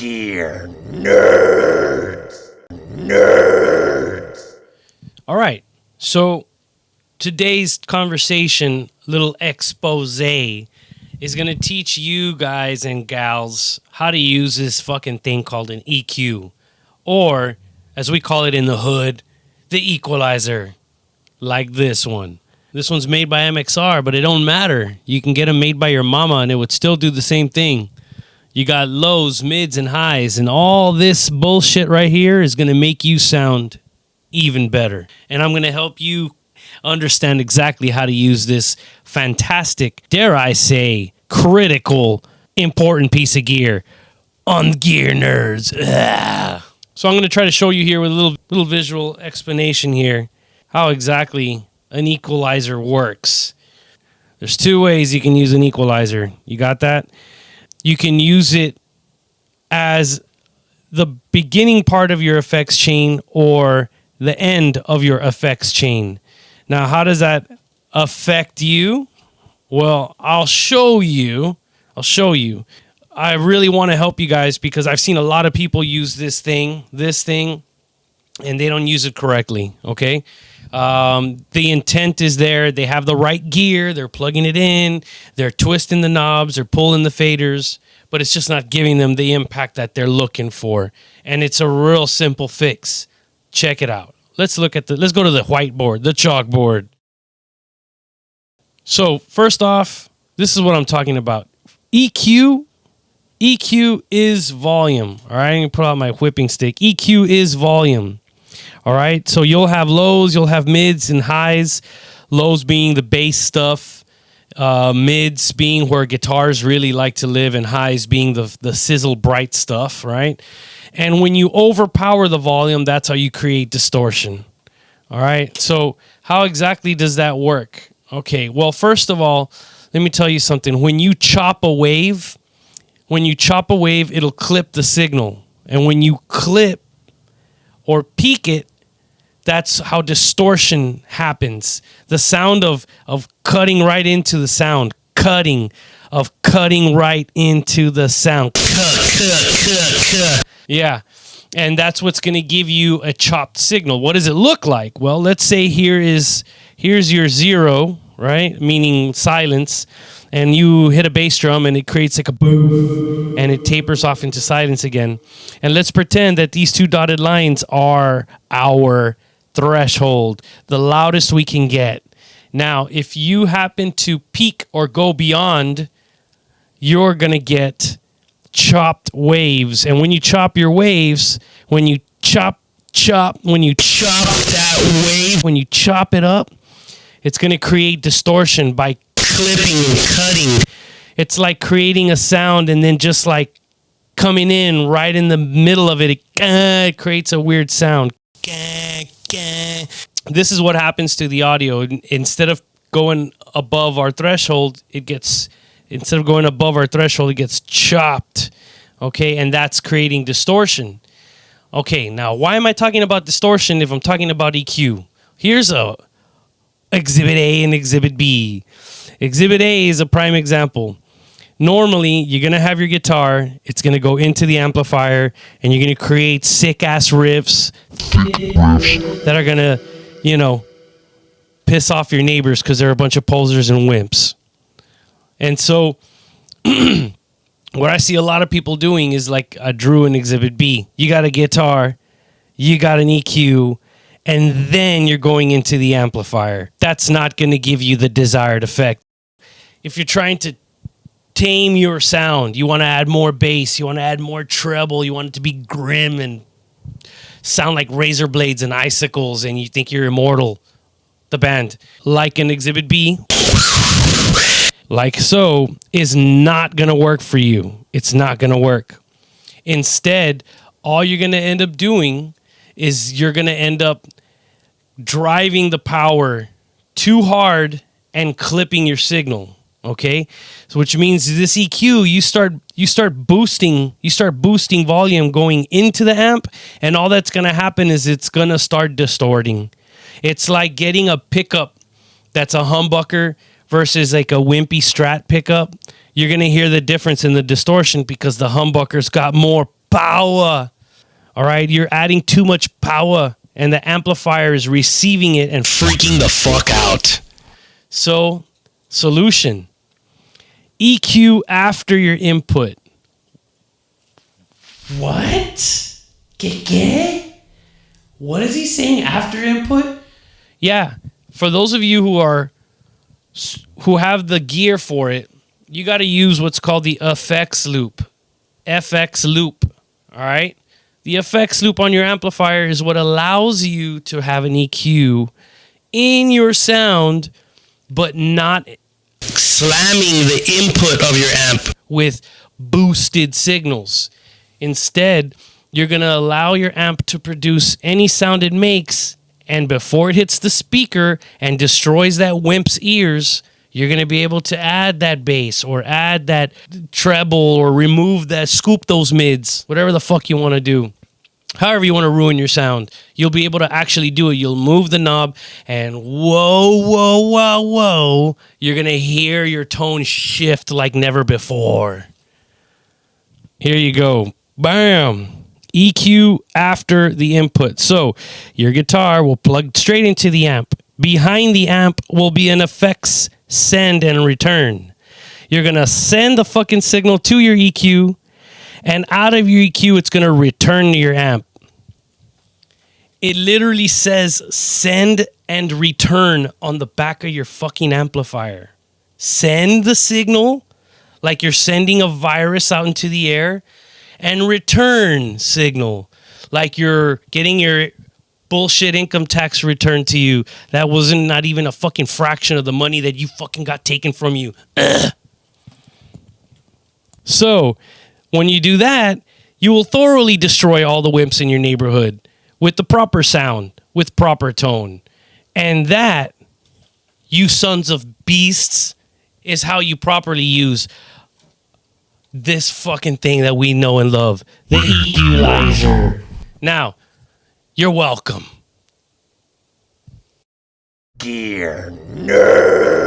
Gear nerds. Nerds. All right. So today's conversation, little expose, is going to teach you guys and gals how to use this fucking thing called an EQ. Or, as we call it in the hood, the equalizer. Like this one. This one's made by MXR, but it don't matter. You can get them made by your mama and it would still do the same thing. You got lows, mids, and highs, and all this bullshit right here is going to make you sound even better. And I'm going to help you understand exactly how to use this fantastic, dare I say, critical, important piece of gear on Gear Nerds. Ugh. So I'm going to try to show you here with a little visual explanation here how exactly an equalizer works. There's two ways you can use an equalizer. You got that? You can use it as the beginning part of your effects chain or the end of your effects chain. Now, how does that affect you? Well, I'll show you. I really want to help you guys because I've seen a lot of people use this thing, and they don't use it correctly, okay? The intent is there. They have the right gear. They're plugging it in. They're twisting the knobs. They're pulling the faders. But it's just not giving them the impact that they're looking for. And it's a real simple fix. Check it out. Let's go to the whiteboard, the chalkboard. So first off, this is what I'm talking about. EQ is volume. All right, I'm going to pull out my whipping stick. EQ is volume. All right, so you'll have lows, you'll have mids and highs. Lows being the bass stuff, mids being where guitars really like to live, and highs being the sizzle bright stuff, right? And when you overpower the volume, that's how you create distortion. All right, so how exactly does that work? Okay, well, first of all, let me tell you something. When you chop a wave, it'll clip the signal. And when you clip or peak it, that's how distortion happens. The sound of cutting right into the sound. Cutting right into the sound. Cut. Yeah. And that's what's going to give you a chopped signal. What does it look like? Well, let's say here's your zero, right? Meaning silence. And you hit a bass drum and it creates like a boom and it tapers off into silence again. And let's pretend that these two dotted lines are our threshold, the loudest we can get. Now, if you happen to peak or go beyond, you're going to get chopped waves. And when you chop your waves, when you chop that wave, when you chop it up, it's going to create distortion by clipping and cutting. It's like creating a sound and then just like coming in right in the middle of it, it creates a weird sound. This is what happens to the audio. Instead of going above our threshold, it gets chopped. Okay, and that's creating distortion. Okay, now why am I talking about distortion if I'm talking about EQ? Here's a Exhibit A and Exhibit B. Exhibit A is a prime example. Normally, you're going to have your guitar, it's going to go into the amplifier, and you're going to create sick-ass riffs that are going to, piss off your neighbors because they're a bunch of posers and wimps. And so, what I see a lot of people doing is like I drew in Exhibit B. You got a guitar, you got an EQ, and then you're going into the amplifier. That's not going to give you the desired effect. If you're trying to tame your sound, you want to add more bass, you want to add more treble, you want it to be grim and sound like razor blades and icicles, and you think you're immortal, the band, like an Exhibit B, like so, is not going to work for you. It's not going to work. Instead, all you're going to end up doing is you're going to end up driving the power too hard and clipping your signal. Okay, so which means this EQ, you start boosting volume going into the amp, and all that's gonna happen is it's gonna start distorting. It's like getting a pickup that's a humbucker versus like a wimpy Strat pickup. You're gonna hear the difference in the distortion because the humbucker's got more power. All right, you're adding too much power, and the amplifier is receiving it and freaking the fuck out. So, solution: EQ after your input. What? What is he saying after input? Yeah, for those of you who have the gear for it, you got to use what's called the FX loop. FX loop. All right? The FX loop on your amplifier is what allows you to have an EQ in your sound, but not slamming the input of your amp with boosted signals. Instead, you're going to allow your amp to produce any sound it makes, and before it hits the speaker and destroys that wimp's ears, you're going to be able to add that bass or add that treble or remove that, scoop those mids, whatever the fuck you want to do. However you want to ruin your sound, you'll be able to actually do it. You'll move the knob and whoa, you're going to hear your tone shift like never before. Here you go. Bam. EQ after the input. So your guitar will plug straight into the amp. Behind the amp will be an effects send and return. You're going to send the fucking signal to your EQ, and out of your EQ, it's going to return to your amp. It literally says send and return on the back of your fucking amplifier. Send the signal like you're sending a virus out into the air, and return signal like you're getting your bullshit income tax returned to you. That wasn't not even a fucking fraction of the money that you fucking got taken from you. Ugh. So when you do that, you will thoroughly destroy all the wimps in your neighborhood with the proper sound, with proper tone. And that, you sons of beasts, is how you properly use this fucking thing that we know and love, the equalizer. Now, you're welcome. Gear nerd.